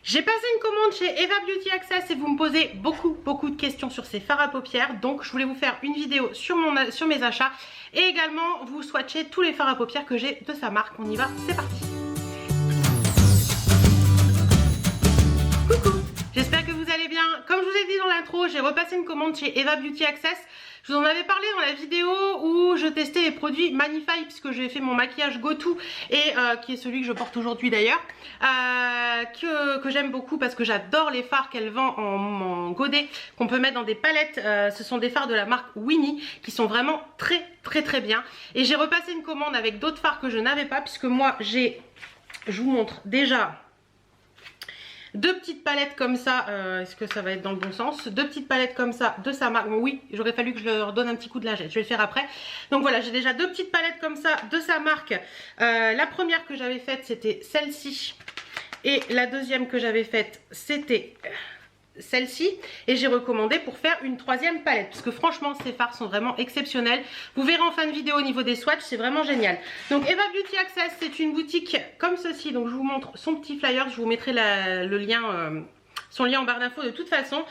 J'ai passé une commande chez Eva Beauty Access et vous me posez beaucoup de questions sur ces fards à paupières. Donc je voulais vous faire une vidéo sur mes achats et également vous swatcher tous les fards à paupières que j'ai de sa marque. On y va, c'est parti. Coucou, j'espère que vous allez bien. Comme je vous ai dit dans l'intro, j'ai repassé une commande chez Eva Beauty Access. Je vous en avais parlé dans la vidéo où je testais les produits Manify puisque j'ai fait mon maquillage GoTo et qui est celui que je porte aujourd'hui d'ailleurs, que j'aime beaucoup parce que j'adore les fards qu'elle vend en godet qu'on peut mettre dans des palettes. Ce sont des fards de la marque Winnie qui sont vraiment très bien. Et j'ai repassé une commande avec d'autres fards que je n'avais pas puisque moi je vous montre déjà deux petites palettes comme ça, est-ce que ça va être dans le bon sens? Deux petites palettes comme ça de sa marque. Bon, oui, j'aurais fallu que je leur donne un petit coup de lingette, je vais le faire après. Donc voilà, j'ai déjà deux petites palettes comme ça de sa marque. La première que j'avais faite c'était celle-ci. Et la deuxième que j'avais faite c'était celle-ci, et j'ai recommandé pour faire une troisième palette parce que franchement ces fards sont vraiment exceptionnels. Vous verrez en fin de vidéo au niveau des swatchs, c'est vraiment génial. Donc Eva Beauty Access, c'est une boutique comme ceci. Donc je vous montre son petit flyer, je vous mettrai le lien, son lien en barre d'infos de toute façon.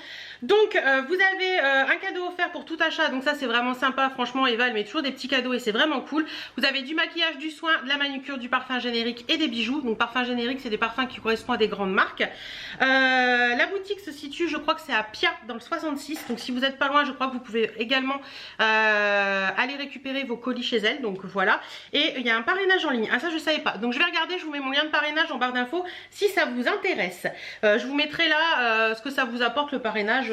Donc vous avez un cadeau offert pour tout achat, donc ça c'est vraiment sympa. Franchement Eva elle met toujours des petits cadeaux et c'est vraiment cool. Vous avez du maquillage, du soin, de la manucure, du parfum générique et des bijoux. Donc parfum générique c'est des parfums qui correspondent à des grandes marques. La boutique se situe, je crois que c'est à Pia dans le 66. Donc si vous n'êtes pas loin, je crois que vous pouvez également aller récupérer vos colis chez elle. Donc voilà. Et il y a un parrainage en ligne, ah ça je savais pas. Donc je vais regarder, je vous mets mon lien de parrainage en barre d'infos si ça vous intéresse. Je vous mettrai là ce que ça vous apporte le parrainage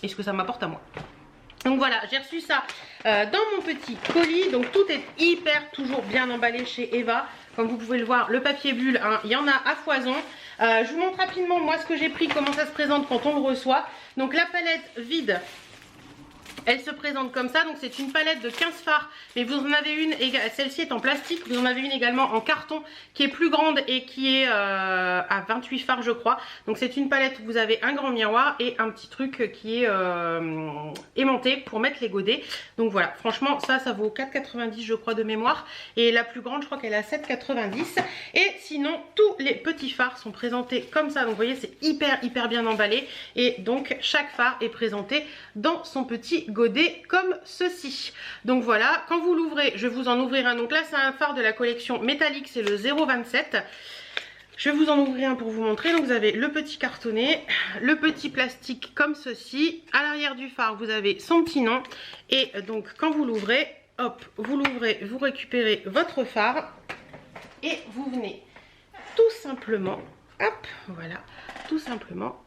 et ce que ça m'apporte à moi. Donc voilà, j'ai reçu ça dans mon petit colis. Donc tout est hyper toujours bien emballé chez Eva. Comme vous pouvez le voir, le papier bulle, hein, il y en a à foison. Je vous montre rapidement moi ce que j'ai pris, comment ça se présente quand on le reçoit. Donc la palette vide, elle se présente comme ça. Donc c'est une palette de 15 fards, mais vous en avez une, celle-ci est en plastique, vous en avez une également en carton qui est plus grande et qui est à 28 fards je crois. Donc c'est une palette où vous avez un grand miroir et un petit truc qui est aimanté pour mettre les godets. Donc voilà, franchement ça vaut 4,90 je crois de mémoire, et la plus grande je crois qu'elle est à 7,90. Et sinon tous les petits fards sont présentés comme ça. Donc vous voyez c'est hyper bien emballé, et donc chaque phare est présenté dans son petit godet comme ceci. Donc voilà, quand vous l'ouvrez, je vais vous en ouvrir un. Donc là c'est un phare de la collection métallique, c'est le 0,27. Je vais vous en ouvrir un pour vous montrer. Donc vous avez le petit cartonné, le petit plastique comme ceci. À l'arrière du phare vous avez son petit nom, et donc quand vous l'ouvrez, hop, vous l'ouvrez, vous récupérez votre phare et vous venez tout simplement, hop, voilà, tout simplement,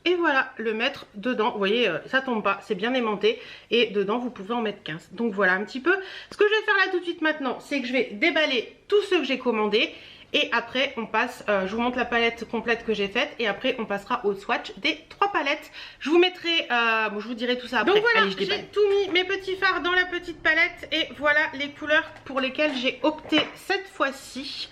et voilà, le mettre dedans. Vous voyez, ça tombe pas, c'est bien aimanté, et dedans vous pouvez en mettre 15. Donc voilà un petit peu. Ce que je vais faire là tout de suite maintenant, c'est que je vais déballer tous ceux que j'ai commandés, et après on passe, je vous montre la palette complète que j'ai faite, et après on passera au swatch des 3 palettes. Je vous mettrai, bon, je vous dirai tout ça après. Donc voilà, j'ai tout mis mes petits fards dans la petite palette, et voilà les couleurs pour lesquelles j'ai opté cette fois-ci.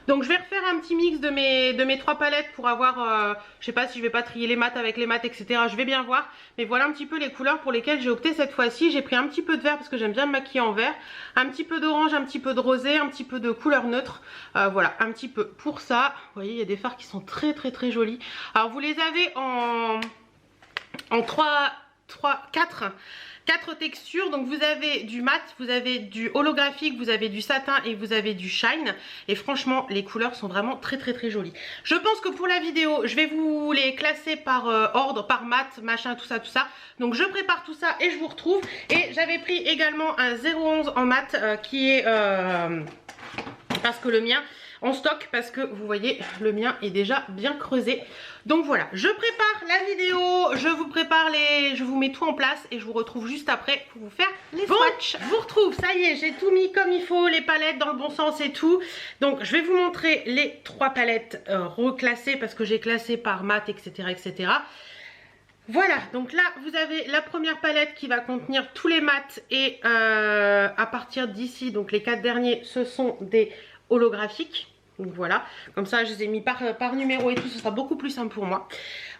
Donc je vais refaire un petit mix de mes 3 palettes pour avoir, je sais pas si je vais pas trier les mats avec les mats, etc. Je vais bien voir. Mais voilà un petit peu les couleurs pour lesquelles j'ai opté cette fois-ci. J'ai pris un petit peu de vert parce que j'aime bien me maquiller en vert. Un petit peu d'orange, un petit peu de rosé, un petit peu de couleur neutre. Voilà, un petit peu pour ça. Vous voyez, il y a des fards qui sont très jolis. Alors vous les avez en 4 textures. Donc vous avez du mat, vous avez du holographique, vous avez du satin et vous avez du shine. Et franchement les couleurs sont vraiment très jolies. Je pense que pour la vidéo je vais vous les classer par ordre, par mat, machin, tout ça. Donc je prépare tout ça et je vous retrouve. Et j'avais pris également un 0,11 en mat qui est parce que le mien en stock, parce que vous voyez le mien est déjà bien creusé. Donc voilà, je prépare la vidéo, je vous mets tout en place et je vous retrouve juste après pour vous faire les swatchs. Je vous retrouve, ça y est, j'ai tout mis comme il faut, les palettes dans le bon sens et tout. Donc je vais vous montrer les 3 palettes reclassées parce que j'ai classé par mat, etc. Voilà, donc là vous avez la première palette qui va contenir tous les mats, et à partir d'ici, donc les 4 derniers, ce sont des holographiques. Donc voilà, comme ça je les ai mis par numéro et tout, ce sera beaucoup plus simple pour moi.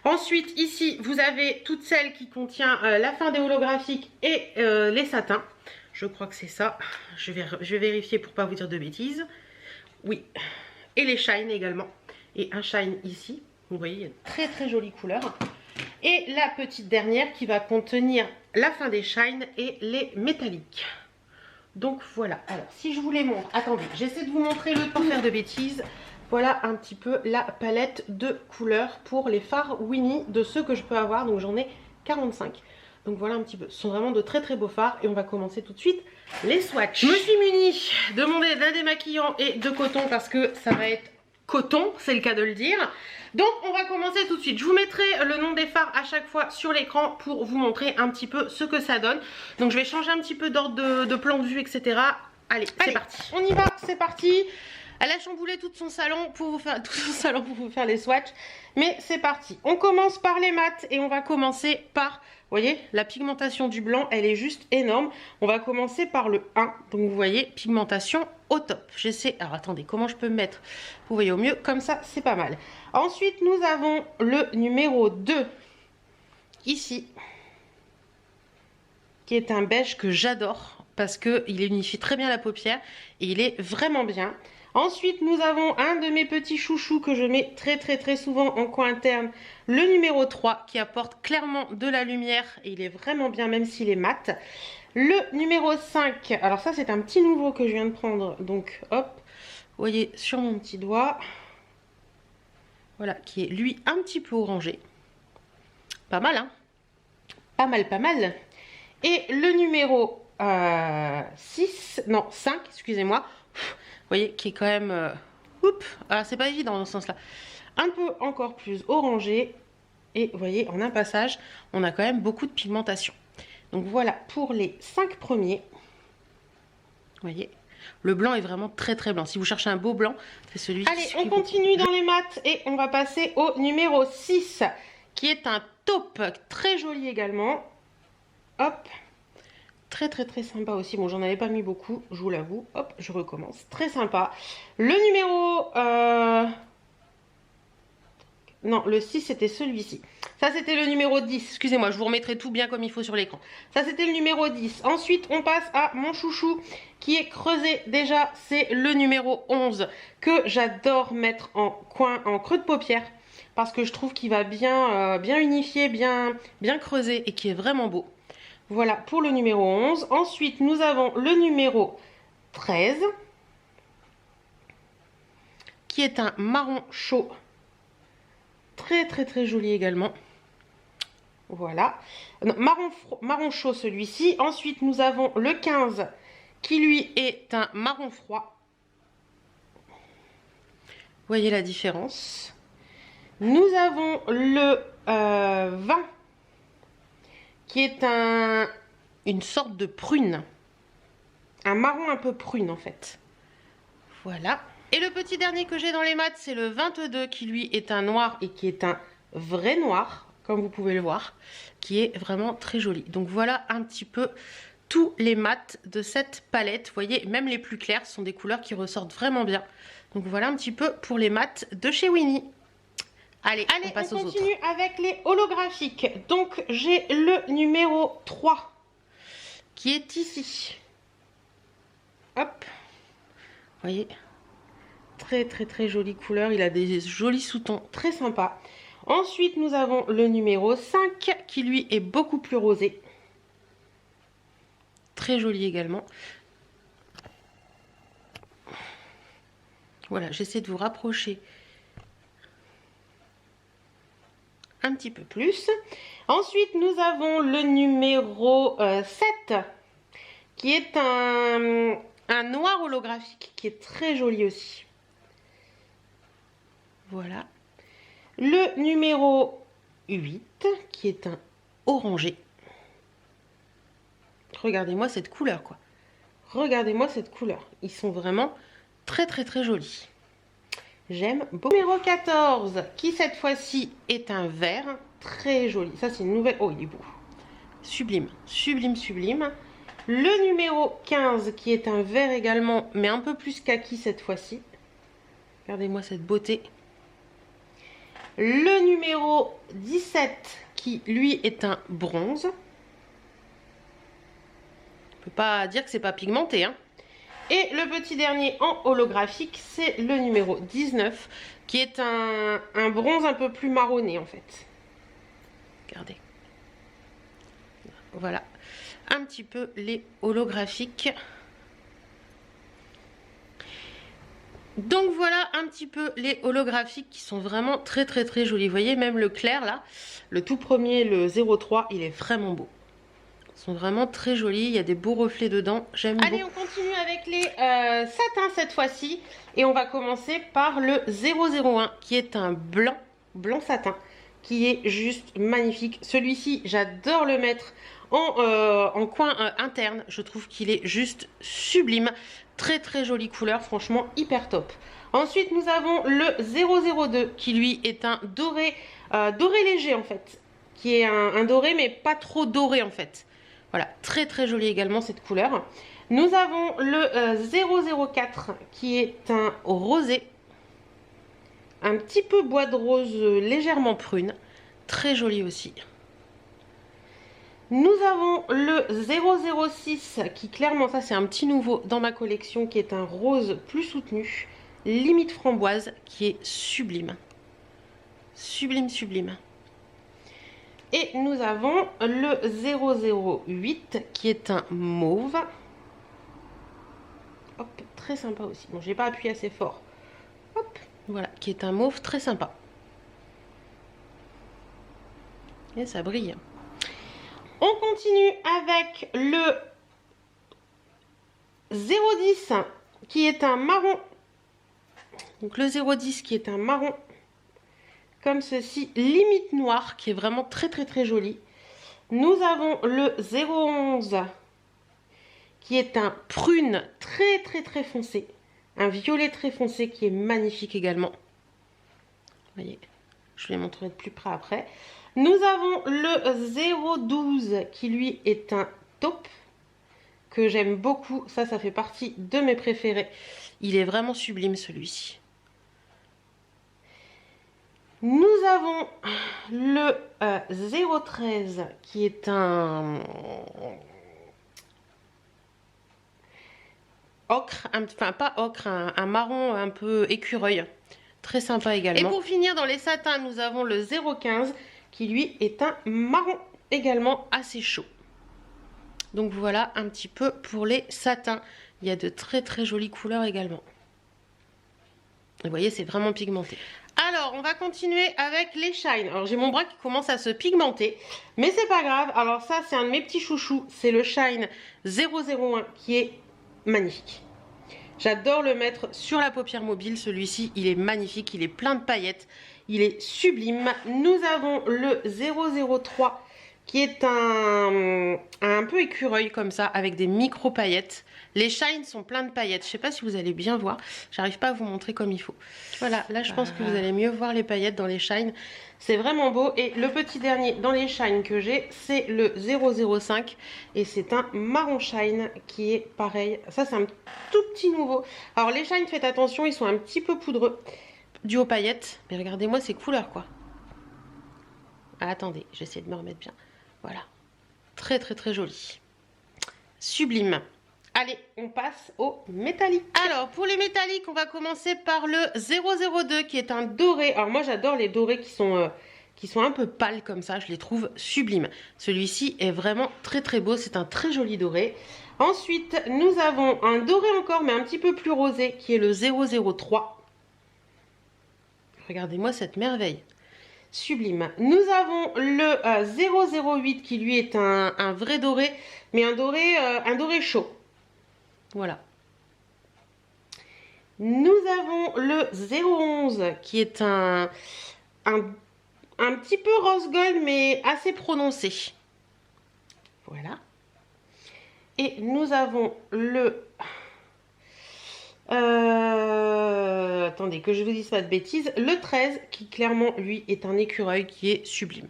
Ensuite ici vous avez toutes celles qui contient la fin des holographiques et les satins. Je crois que c'est ça, je vais vérifier pour pas vous dire de bêtises. Oui, et les shine également. et un shine ici. Vous voyez, il y a une très jolie couleur. Et la petite dernière qui va contenir la fin des shines et les métalliques. Donc voilà, alors si je vous les montre, attendez, j'essaie de vous montrer le temps de faire de bêtises. Voilà un petit peu la palette de couleurs pour les fards Winnie de ceux que je peux avoir. Donc j'en ai 45. Donc voilà un petit peu, ce sont vraiment de très beaux fards. Et on va commencer tout de suite les swatchs. Je me suis munie d'un démaquillant et de coton parce que ça va être coton, c'est le cas de le dire. Donc on va commencer tout de suite. Je vous mettrai le nom des fards à chaque fois sur l'écran pour vous montrer un petit peu ce que ça donne. Donc je vais changer un petit peu d'ordre de plan de vue, etc. Allez, c'est parti. On y va, c'est parti. Elle a chamboulé tout son salon pour vous faire les swatchs. Mais c'est parti. On commence par les mats et on va commencer par, vous voyez, la pigmentation du blanc, elle est juste énorme. On va commencer par le 1. Donc vous voyez, pigmentation au top. J'essaie, alors attendez, comment je peux me mettre? Vous voyez au mieux, comme ça, c'est pas mal. Ensuite, nous avons le numéro 2, ici, qui est un beige que j'adore parce qu'il unifie très bien la paupière et il est vraiment bien. Ensuite, nous avons un de mes petits chouchous que je mets très souvent en coin interne, le numéro 3, qui apporte clairement de la lumière et il est vraiment bien même s'il est mat. Le numéro 5, alors ça c'est un petit nouveau que je viens de prendre, donc hop, vous voyez sur mon petit doigt, voilà, qui est lui un petit peu orangé. Pas mal, hein? Pas mal. Et le numéro 6, non 5, excusez-moi. Vous voyez, qui est quand même... c'est pas évident dans ce sens-là. Un peu encore plus orangé. Et vous voyez, en un passage, on a quand même beaucoup de pigmentation. Donc voilà pour les 5 premiers. Vous voyez, le blanc est vraiment très blanc. Si vous cherchez un beau blanc, c'est celui-ci. Allez, on continue dans les mats et on va passer au numéro 6, qui est un taupe très joli également. Hop. Très sympa aussi. Bon, j'en avais pas mis beaucoup, je vous l'avoue. Hop, je recommence. Très sympa. Le numéro... Non, le 6, c'était celui-ci. Ça, c'était le numéro 10. Excusez-moi, je vous remettrai tout bien comme il faut sur l'écran. Ça, c'était le numéro 10. Ensuite, on passe à mon chouchou qui est creusé. Déjà, c'est le numéro 11 que j'adore mettre en creux de paupière parce que je trouve qu'il va bien unifier, bien creuser et qui est vraiment beau. Voilà pour le numéro 11. Ensuite, nous avons le numéro 13 qui est un marron chaud. Très joli également. Voilà. Non, marron chaud celui-ci. Ensuite, nous avons le 15 qui lui est un marron froid. Vous voyez la différence. Nous avons le 20 qui est une sorte de prune. Un marron un peu prune en fait. Voilà. Et le petit dernier que j'ai dans les mats, c'est le 22 qui lui est un noir et qui est un vrai noir, comme vous pouvez le voir, qui est vraiment très joli. Donc voilà un petit peu tous les mats de cette palette. Vous voyez, même les plus clairs sont des couleurs qui ressortent vraiment bien. Donc voilà un petit peu pour les mats de chez Winnie. Allez, on passe aux autres. On continue avec les holographiques. Donc j'ai le numéro 3 qui est ici. Hop. Vous voyez, très jolie couleur. Il a des jolis sous-tons très sympas. Ensuite, nous avons le numéro 5 qui lui est beaucoup plus rosé. Très joli également. Voilà, j'essaie de vous rapprocher un petit peu plus. Ensuite, nous avons le numéro 7 qui est un noir holographique qui est très joli aussi. Voilà. Le numéro 8 qui est un orangé. Regardez-moi cette couleur quoi. Regardez-moi cette couleur. Ils sont vraiment très jolis. J'aime beaucoup. Numéro 14 qui cette fois-ci est un vert très joli. Ça c'est une nouvelle. Oh il est beau. Sublime. Le numéro 15 qui est un vert également mais un peu plus kaki cette fois-ci. Regardez-moi cette beauté. Le numéro 17 qui lui est un bronze. On peut pas dire que c'est pas pigmenté hein. Et le petit dernier en holographique, c'est le numéro 19, qui est un bronze un peu plus marronné en fait. Regardez. Voilà, un petit peu les holographiques. Donc voilà un petit peu les holographiques qui sont vraiment très jolis. Vous voyez même le clair là, le tout premier, le 03, il est vraiment beau. Ils sont vraiment très jolis, il y a des beaux reflets dedans, j'aime beaucoup. Allez, on continue avec les satins cette fois-ci. Et on va commencer par le 001 qui est un blanc satin qui est juste magnifique. Celui-ci, j'adore le mettre en coin interne. Je trouve qu'il est juste sublime. Très jolie couleur, franchement hyper top. Ensuite, nous avons le 002 qui lui est un doré, doré léger en fait. Qui est un doré mais pas trop doré en fait. Voilà, très joli également cette couleur. Nous avons le 004 qui est un rosé. Un petit peu bois de rose légèrement prune. Très joli aussi. Nous avons le 006 qui clairement, ça c'est un petit nouveau dans ma collection, qui est un rose plus soutenu. Limite framboise qui est sublime. Sublime. Et nous avons le 008 qui est un mauve. Hop, très sympa aussi. Bon, j'ai pas appuyé assez fort. Hop, voilà, qui est un mauve très sympa. Et ça brille. On continue avec le 010 qui est un marron. Donc le 010 qui est un marron comme ceci, limite noir, qui est vraiment très joli. Nous avons le 011 qui est un prune très foncé, un violet très foncé qui est magnifique également. Vous voyez, je vais montrer de plus près après. Nous avons le 012 qui lui est un taupe que j'aime beaucoup. Ça fait partie de mes préférés. Il est vraiment sublime celui-ci. Nous avons le 013 qui est un ocre, enfin pas ocre, un marron un peu écureuil. Très sympa également. Et pour finir dans les satins, nous avons le 015 qui lui est un marron également assez chaud. Donc voilà un petit peu pour les satins. Il y a de très jolies couleurs également. Vous voyez, c'est vraiment pigmenté. Alors, on va continuer avec les shine. Alors, j'ai mon bras qui commence à se pigmenter, mais c'est pas grave. Alors ça, c'est un de mes petits chouchous. C'est le shine 001 qui est magnifique. J'adore le mettre sur la paupière mobile. Celui-ci, il est magnifique. Il est plein de paillettes. Il est sublime. Nous avons le 003 qui est un peu écureuil comme ça, avec des micro paillettes. Les shines sont pleins de paillettes. Je ne sais pas si vous allez bien voir. J'arrive pas à vous montrer comme il faut. Voilà, là je pense que vous allez mieux voir les paillettes dans les shines. C'est vraiment beau. Et le petit dernier dans les shines que j'ai, c'est le 005. Et c'est un marron shine qui est pareil. Ça, c'est un tout petit nouveau. Alors les shines, faites attention, ils sont un petit peu poudreux. Dû aux paillettes. Mais regardez-moi ces couleurs, quoi. Ah, attendez, j'essaie de me remettre bien. Voilà. Très joli. Sublime. Allez, on passe au métallique. Alors, pour les métalliques, on va commencer par le 002 qui est un doré. Alors, moi, j'adore les dorés qui sont un peu pâles comme ça. Je les trouve sublimes. Celui-ci est vraiment très beau. C'est un très joli doré. Ensuite, nous avons un doré encore, mais un petit peu plus rosé, qui est le 003. Regardez-moi cette merveille. Sublime. Nous avons le 008 qui lui est un vrai doré, mais un doré chaud. Voilà. Nous avons le 011 qui est un petit peu rose gold, mais assez prononcé. Voilà. Et nous avons le... attendez, que je vous dise pas de bêtises. Le 13 qui clairement, lui, est un écureuil qui est sublime.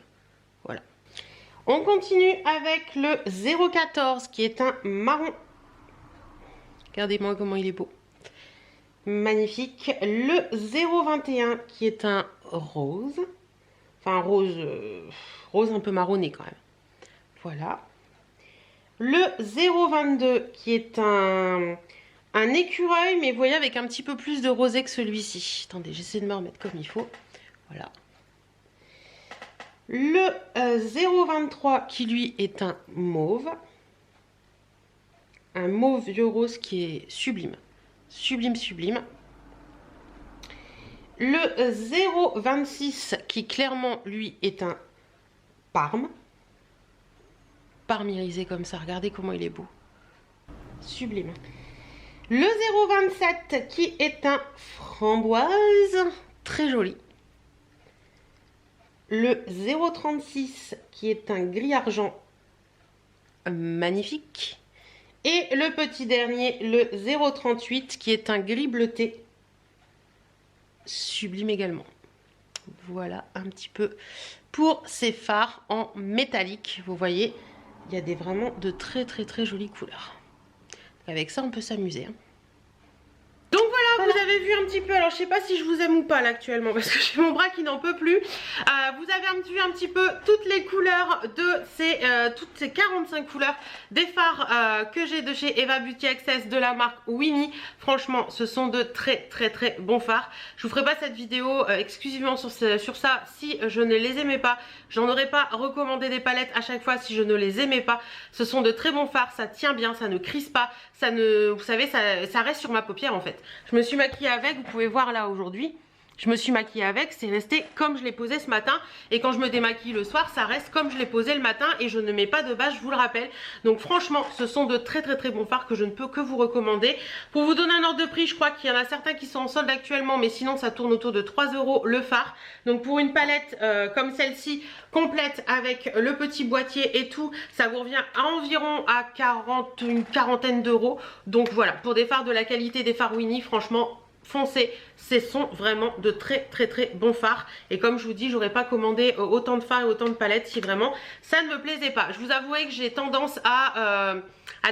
Voilà. On continue avec le 014 qui est un marron. Regardez-moi comment il est beau. Magnifique. Le 021 qui est un rose. Enfin, rose un peu marronné quand même. Voilà. Le 022 qui est un un écureuil, mais vous voyez avec un petit peu plus de rosé que celui-ci. Attendez, j'essaie de me remettre comme il faut. Voilà. Le 0,23 qui lui est un mauve. Un mauve vieux rose qui est sublime. Sublime, sublime. Le 0,26 qui clairement lui est un parme. Parme irisé comme ça, regardez comment il est beau. Sublime. Le 0,27 qui est un framboise. Très joli. Le 0,36 qui est un gris argent. Magnifique. Et le petit dernier, le 0,38 qui est un gris bleuté. Sublime également. Voilà un petit peu pour ces fards en métallique. Vous voyez, il y a vraiment de très jolies couleurs. Avec ça, on peut s'amuser. Donc voilà, vous avez vu un petit peu, alors je sais pas si je vous aime ou pas là actuellement parce que j'ai mon bras qui n'en peut plus. Vous avez vu un petit peu toutes les couleurs de toutes ces 45 couleurs des fards que j'ai de chez Eva Beauty Access de la marque Winnie. Franchement, ce sont de très bons fards. Je vous ferai pas cette vidéo exclusivement sur ça si je ne les aimais pas. J'en aurais pas recommandé des palettes à chaque fois si je ne les aimais pas. Ce sont de très bons fards, ça tient bien, ça ne crise pas, ça ne, vous savez, ça reste sur ma paupière en fait. Je me suis maquillée avec, vous pouvez voir là aujourd'hui. Je me suis maquillée avec, c'est resté comme je l'ai posé ce matin. Et quand je me démaquille le soir, ça reste comme je l'ai posé le matin. Et je ne mets pas de base, je vous le rappelle. Donc franchement, ce sont de très bons fards que je ne peux que vous recommander. Pour vous donner un ordre de prix, je crois qu'il y en a certains qui sont en solde actuellement. Mais sinon, ça tourne autour de 3 € le fard. Donc pour une palette comme celle-ci, complète avec le petit boîtier et tout, ça vous revient à environ à une quarantaine d'euros. Donc voilà, pour des fards de la qualité des fards Winnie, franchement, foncez, ce sont vraiment de très bons fards. Et comme je vous dis, j'aurais pas commandé autant de fards et autant de palettes si vraiment ça ne me plaisait pas. Je vous avouerai que j'ai tendance à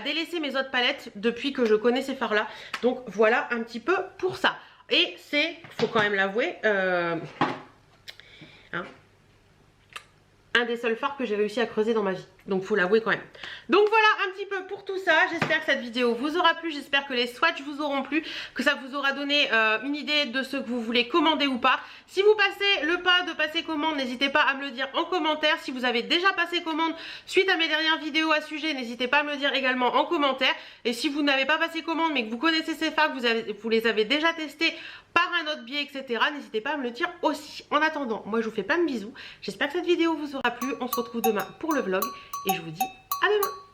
délaisser mes autres palettes depuis que je connais ces fards là. Donc voilà un petit peu pour ça. Et c'est, faut quand même l'avouer, un des seuls fards que j'ai réussi à creuser dans ma vie. Donc faut l'avouer quand même. Donc voilà un petit peu pour tout ça. J'espère que cette vidéo vous aura plu. J'espère que les swatchs vous auront plu. Que ça vous aura donné une idée de ce que vous voulez commander ou pas. Si vous passez le pas de passer commande, n'hésitez pas à me le dire en commentaire. Si vous avez déjà passé commande suite à mes dernières vidéos à ce sujet, n'hésitez pas à me le dire également en commentaire. Et si vous n'avez pas passé commande mais que vous connaissez ces fards, vous les avez déjà testés par un autre biais, etc. N'hésitez pas à me le dire aussi. En attendant, moi je vous fais plein de bisous. J'espère que cette vidéo vous aura plu. On se retrouve demain pour le vlog. Et je vous dis à demain.